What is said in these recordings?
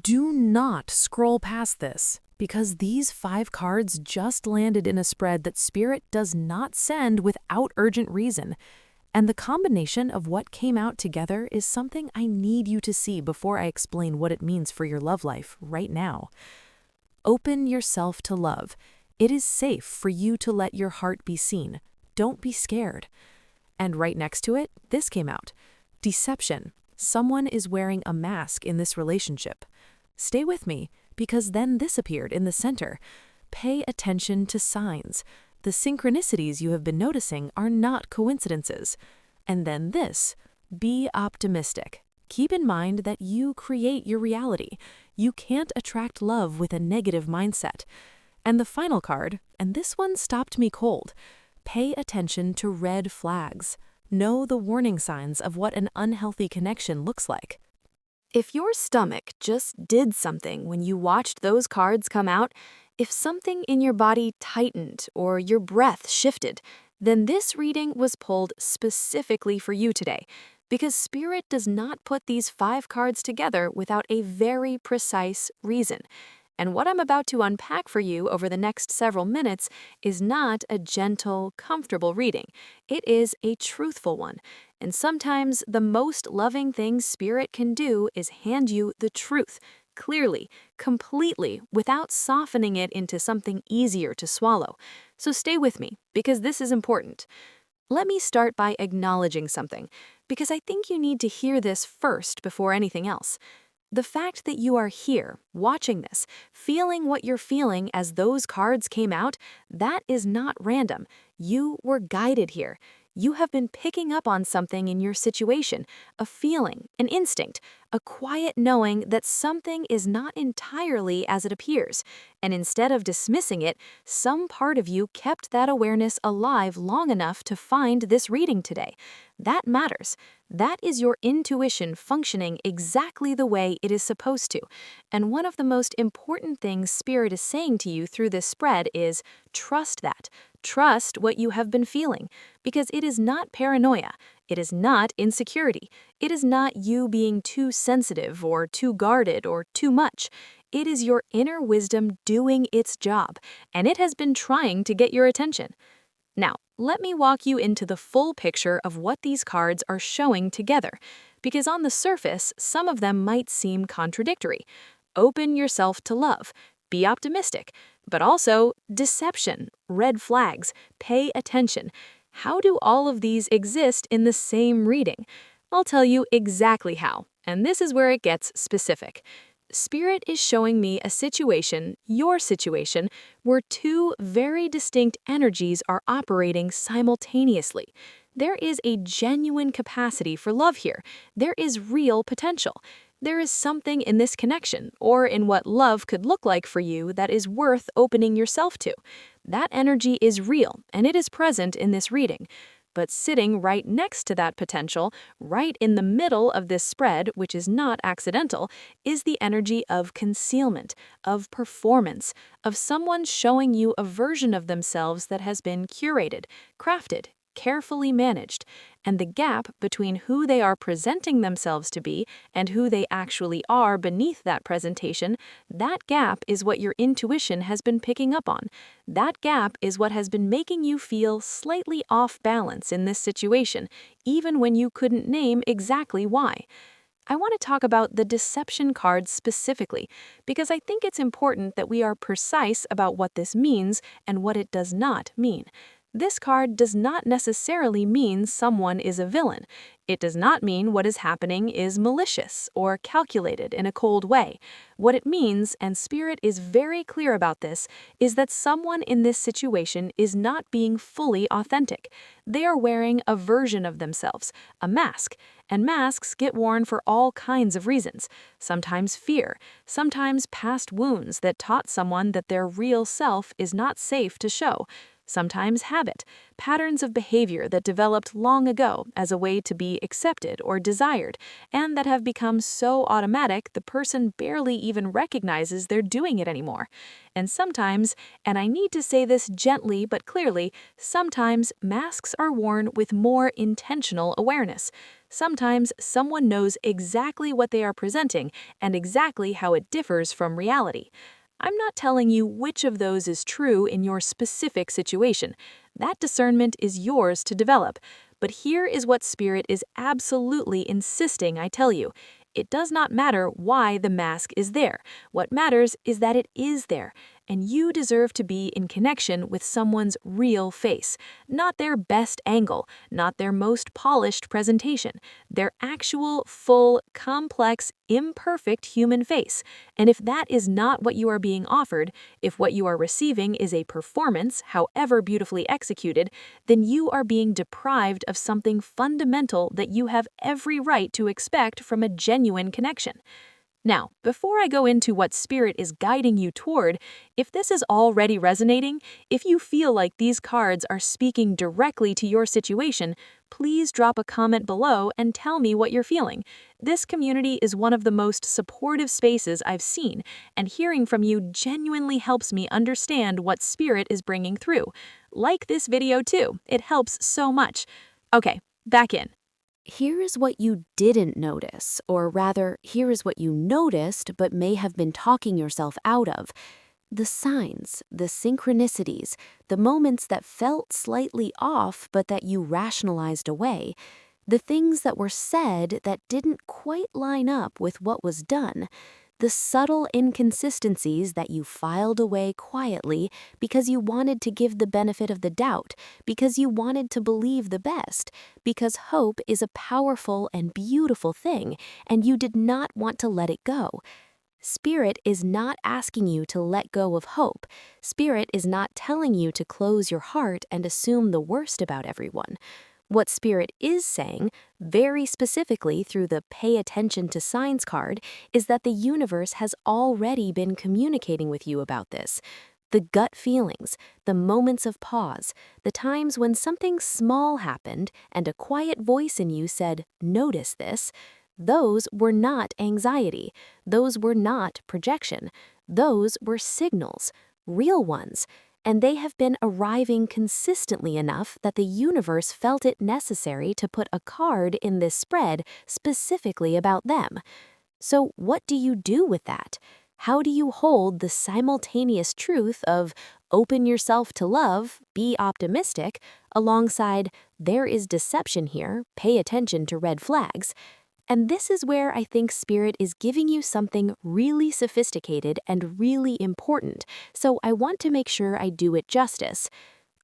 Do not scroll past this, because these 5 cards just landed in a spread that Spirit does not send without urgent reason. And the combination of what came out together is something I need you to see before I explain what it means for your love life right now. Open yourself to love. It is safe for you to let your heart be seen. Don't be scared. And right next to it, this came out. Deception. Someone is wearing a mask in this relationship. Stay with me, because then this appeared in the center. Pay attention to signs. The synchronicities you have been noticing are not coincidences. And then this. Be optimistic. Keep in mind that you create your reality. You can't attract love with a negative mindset. And the final card, and this one stopped me cold. Pay attention to red flags. Know the warning signs of what an unhealthy connection looks like. If your stomach just did something when you watched those cards come out, if something in your body tightened or your breath shifted, then this reading was pulled specifically for you today, because Spirit does not put these 5 cards together without a very precise reason. And what I'm about to unpack for you over the next several minutes is not a gentle, comfortable reading. It is a truthful one. And sometimes the most loving thing Spirit can do is hand you the truth, clearly, completely, without softening it into something easier to swallow. So stay with me, because this is important. Let me start by acknowledging something, because I think you need to hear this first before anything else. The fact that you are here, watching this, feeling what you're feeling as those cards came out, that is not random. You were guided here. You have been picking up on something in your situation, a feeling, an instinct, a quiet knowing that something is not entirely as it appears. And instead of dismissing it, some part of you kept that awareness alive long enough to find this reading today. That matters. That is your intuition functioning exactly the way it is supposed to. And one of the most important things Spirit is saying to you through this spread is trust that. Trust what you have been feeling, because it is not paranoia. It is not insecurity. It is not you being too sensitive or too guarded or too much. It is your inner wisdom doing its job, and it has been trying to get your attention. Now, let me walk you into the full picture of what these cards are showing together, because on the surface, some of them might seem contradictory. Open yourself to love. Be optimistic. But also, deception, red flags, pay attention. How do all of these exist in the same reading? I'll tell you exactly how, and this is where it gets specific. Spirit is showing me a situation, your situation, where 2 very distinct energies are operating simultaneously. There is a genuine capacity for love here. There is real potential. There is something in this connection, or in what love could look like for you, that is worth opening yourself to. That energy is real, and it is present in this reading. But sitting right next to that potential, right in the middle of this spread, which is not accidental, is the energy of concealment, of performance, of someone showing you a version of themselves that has been curated, crafted, carefully managed, and the gap between who they are presenting themselves to be and who they actually are beneath that presentation, that gap is what your intuition has been picking up on. That gap is what has been making you feel slightly off balance in this situation, even when you couldn't name exactly why. I want to talk about the deception cards specifically, because I think it's important that we are precise about what this means and what it does not mean. This card does not necessarily mean someone is a villain. It does not mean what is happening is malicious or calculated in a cold way. What it means, and Spirit is very clear about this, is that someone in this situation is not being fully authentic. They are wearing a version of themselves, a mask, and masks get worn for all kinds of reasons. Sometimes fear, sometimes past wounds that taught someone that their real self is not safe to show. sometimes habit, patterns of behavior that developed long ago as a way to be accepted or desired, and that have become so automatic the person barely even recognizes they're doing it anymore. And sometimes, and I need to say this gently but clearly, sometimes masks are worn with more intentional awareness. Sometimes someone knows exactly what they are presenting and exactly how it differs from reality. I'm not telling you which of those is true in your specific situation. That discernment is yours to develop. But here is what Spirit is absolutely insisting I tell you. It does not matter why the mask is there. What matters is that it is there, and you deserve to be in connection with someone's real face, not their best angle, not their most polished presentation, their actual, full, complex, imperfect human face. And if that is not what you are being offered, if what you are receiving is a performance, however beautifully executed, then you are being deprived of something fundamental that you have every right to expect from a genuine connection. Now, before I go into what Spirit is guiding you toward, if this is already resonating, if you feel like these cards are speaking directly to your situation, please drop a comment below and tell me what you're feeling. This community is one of the most supportive spaces I've seen, and hearing from you genuinely helps me understand what Spirit is bringing through. Like this video too, it helps so much. Okay, back in. Here is what you didn't notice, or rather, here is what you noticed but may have been talking yourself out of. The signs, the synchronicities, the moments that felt slightly off but that you rationalized away, the things that were said that didn't quite line up with what was done, the subtle inconsistencies that you filed away quietly because you wanted to give the benefit of the doubt, because you wanted to believe the best, because hope is a powerful and beautiful thing, and you did not want to let it go. Spirit is not asking you to let go of hope. Spirit is not telling you to close your heart and assume the worst about everyone. What Spirit is saying, very specifically through the Pay Attention to Signs card, is that the universe has already been communicating with you about this. The gut feelings, the moments of pause, the times when something small happened and a quiet voice in you said, "Notice this," those were not anxiety. Those were not projection. Those were signals, real ones. And they have been arriving consistently enough that the universe felt it necessary to put a card in this spread specifically about them. So what do you do with that? How do you hold the simultaneous truth of open yourself to love, be optimistic, alongside there is deception here, pay attention to red flags? And this is where I think Spirit is giving you something really sophisticated and really important, so I want to make sure I do it justice.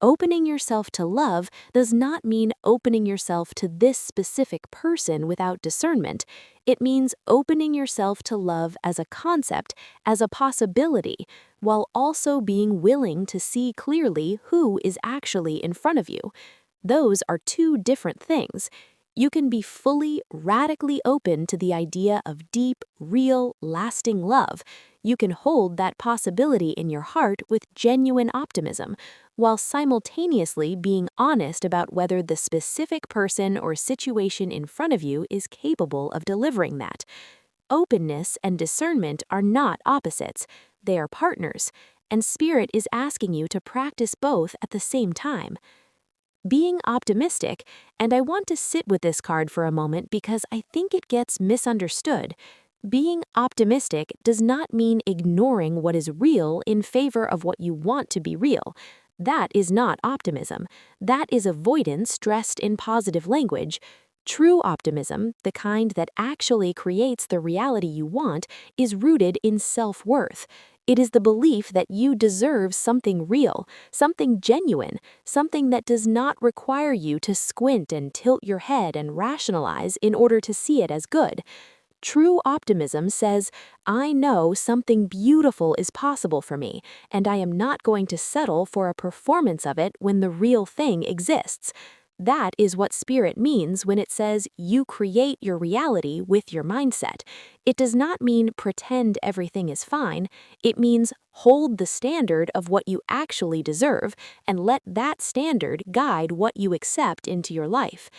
Opening yourself to love does not mean opening yourself to this specific person without discernment. It means opening yourself to love as a concept, as a possibility, while also being willing to see clearly who is actually in front of you. Those are two different things. You can be fully, radically open to the idea of deep, real, lasting love. You can hold that possibility in your heart with genuine optimism, while simultaneously being honest about whether the specific person or situation in front of you is capable of delivering that. Openness and discernment are not opposites, they are partners, and Spirit is asking you to practice both at the same time. Being optimistic, and I want to sit with this card for a moment because I think it gets misunderstood. Being optimistic does not mean ignoring what is real in favor of what you want to be real. That is not optimism. That is avoidance dressed in positive language. True optimism, the kind that actually creates the reality you want, is rooted in self-worth. It is the belief that you deserve something real, something genuine, something that does not require you to squint and tilt your head and rationalize in order to see it as good. True optimism says, I know something beautiful is possible for me, and I am not going to settle for a performance of it when the real thing exists. That is what Spirit means when it says you create your reality with your mindset. It does not mean pretend everything is fine. It means hold the standard of what you actually deserve and let that standard guide what you accept into your life.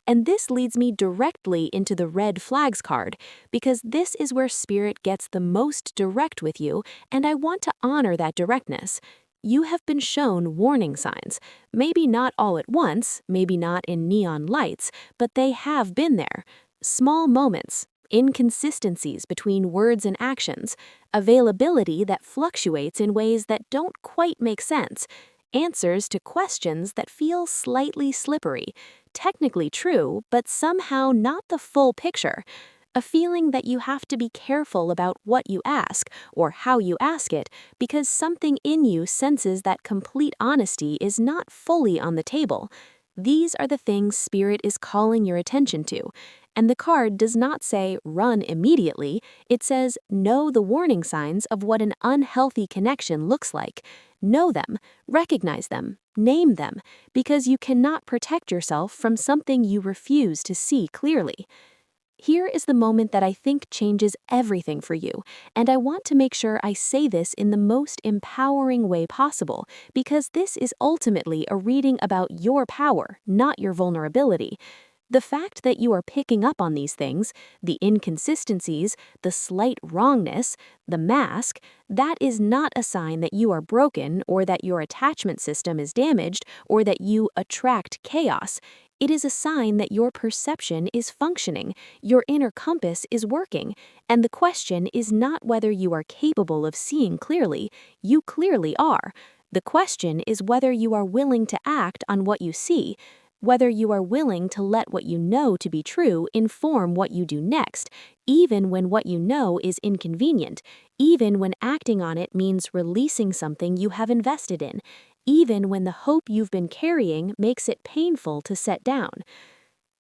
And this leads me directly into the red flags card, because this is where Spirit gets the most direct with you, and I want to honor that directness. You have been shown warning signs, maybe not all at once, maybe not in neon lights, but they have been there. Small moments, inconsistencies between words and actions, availability that fluctuates in ways that don't quite make sense, answers to questions that feel slightly slippery, technically true, but somehow not the full picture. A feeling that you have to be careful about what you ask or how you ask it, because something in you senses that complete honesty is not fully on the table. These are the things Spirit is calling your attention to. And the card does not say run immediately, it says know the warning signs of what an unhealthy connection looks like. Know them, recognize them, name them, because you cannot protect yourself from something you refuse to see clearly. Here is the moment that I think changes everything for you, and I want to make sure I say this in the most empowering way possible, because this is ultimately a reading about your power, not your vulnerability. The fact that you are picking up on these things, the inconsistencies, the slight wrongness, the mask, that is not a sign that you are broken or that your attachment system is damaged or that you attract chaos. It is a sign that your perception is functioning, your inner compass is working, and the question is not whether you are capable of seeing clearly. You clearly are. The question is whether you are willing to act on what you see, whether you are willing to let what you know to be true inform what you do next, even when what you know is inconvenient, even when acting on it means releasing something you have invested in, even when the hope you've been carrying makes it painful to set down.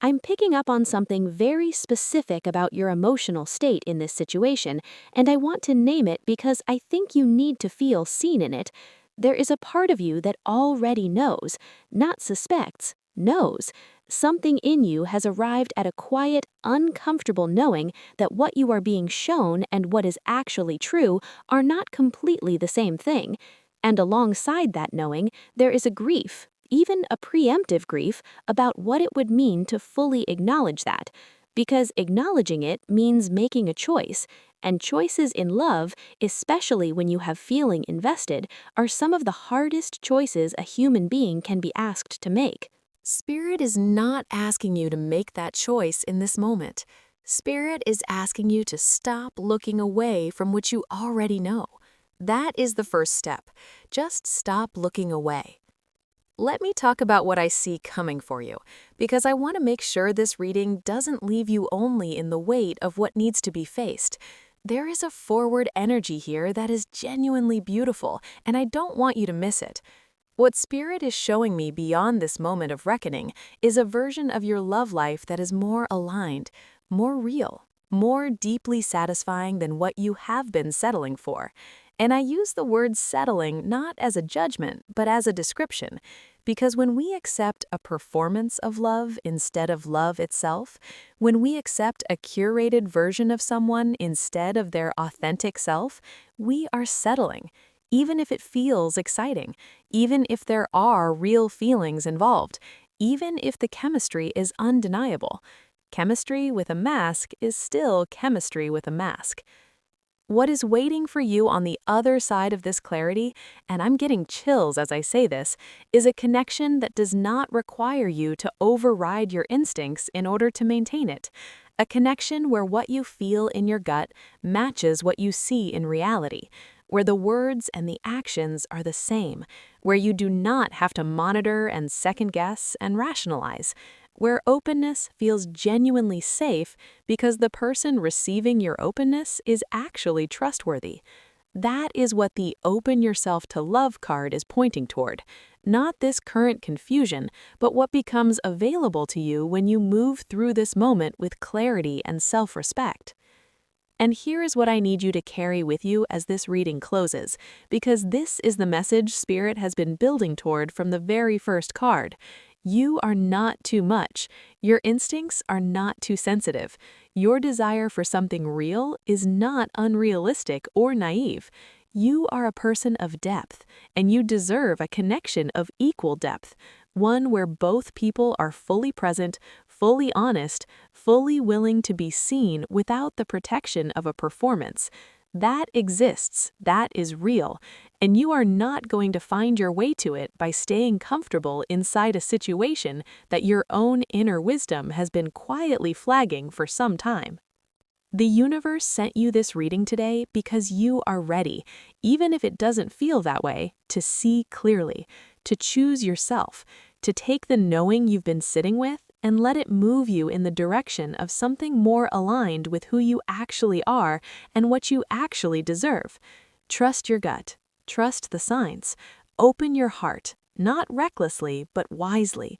I'm picking up on something very specific about your emotional state in this situation, and I want to name it because I think you need to feel seen in it. There is a part of you that already knows, not suspects, knows. Something in you has arrived at a quiet, uncomfortable knowing that what you are being shown and what is actually true are not completely the same thing. And alongside that knowing, there is a grief, even a preemptive grief, about what it would mean to fully acknowledge that. Because acknowledging it means making a choice, and choices in love, especially when you have feeling invested, are some of the hardest choices a human being can be asked to make. Spirit is not asking you to make that choice in this moment. Spirit is asking you to stop looking away from what you already know. That is the first step. Just stop looking away. Let me talk about what I see coming for you, because I want to make sure this reading doesn't leave you only in the weight of what needs to be faced. There is a forward energy here that is genuinely beautiful, and I don't want you to miss it. What Spirit is showing me beyond this moment of reckoning is a version of your love life that is more aligned, more real, more deeply satisfying than what you have been settling for. And I use the word settling not as a judgment, but as a description, because when we accept a performance of love instead of love itself, when we accept a curated version of someone instead of their authentic self, we are settling. Even if it feels exciting, even if there are real feelings involved, even if the chemistry is undeniable. Chemistry with a mask is still chemistry with a mask. What is waiting for you on the other side of this clarity, and I'm getting chills as I say this, is a connection that does not require you to override your instincts in order to maintain it. A connection where what you feel in your gut matches what you see in reality, where the words and the actions are the same, where you do not have to monitor and second-guess and rationalize, where openness feels genuinely safe because the person receiving your openness is actually trustworthy. That is what the Open Yourself to Love card is pointing toward. Not this current confusion, but what becomes available to you when you move through this moment with clarity and self-respect. And here is what I need you to carry with you as this reading closes, because this is the message Spirit has been building toward from the very first card. You are not too much. Your instincts are not too sensitive. Your desire for something real is not unrealistic or naive. You are a person of depth, and you deserve a connection of equal depth, one where both people are fully present, fully honest, fully willing to be seen without the protection of a performance. That exists, that is real, and you are not going to find your way to it by staying comfortable inside a situation that your own inner wisdom has been quietly flagging for some time. The universe sent you this reading today because you are ready, even if it doesn't feel that way, to see clearly, to choose yourself, to take the knowing you've been sitting with and let it move you in the direction of something more aligned with who you actually are and what you actually deserve. Trust your gut. Trust the signs. Open your heart, not recklessly, but wisely.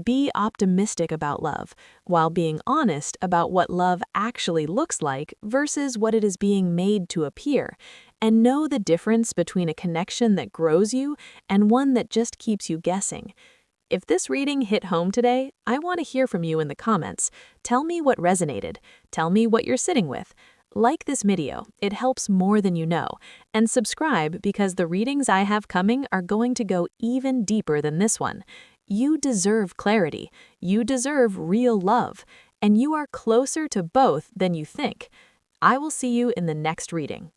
Be optimistic about love, while being honest about what love actually looks like versus what it is being made to appear, and know the difference between a connection that grows you and one that just keeps you guessing. If this reading hit home today, I want to hear from you in the comments. Tell me what resonated. Tell me what you're sitting with. Like this video, it helps more than you know, and subscribe because the readings I have coming are going to go even deeper than this one. You deserve clarity, you deserve real love, and you are closer to both than you think. I will see you in the next reading.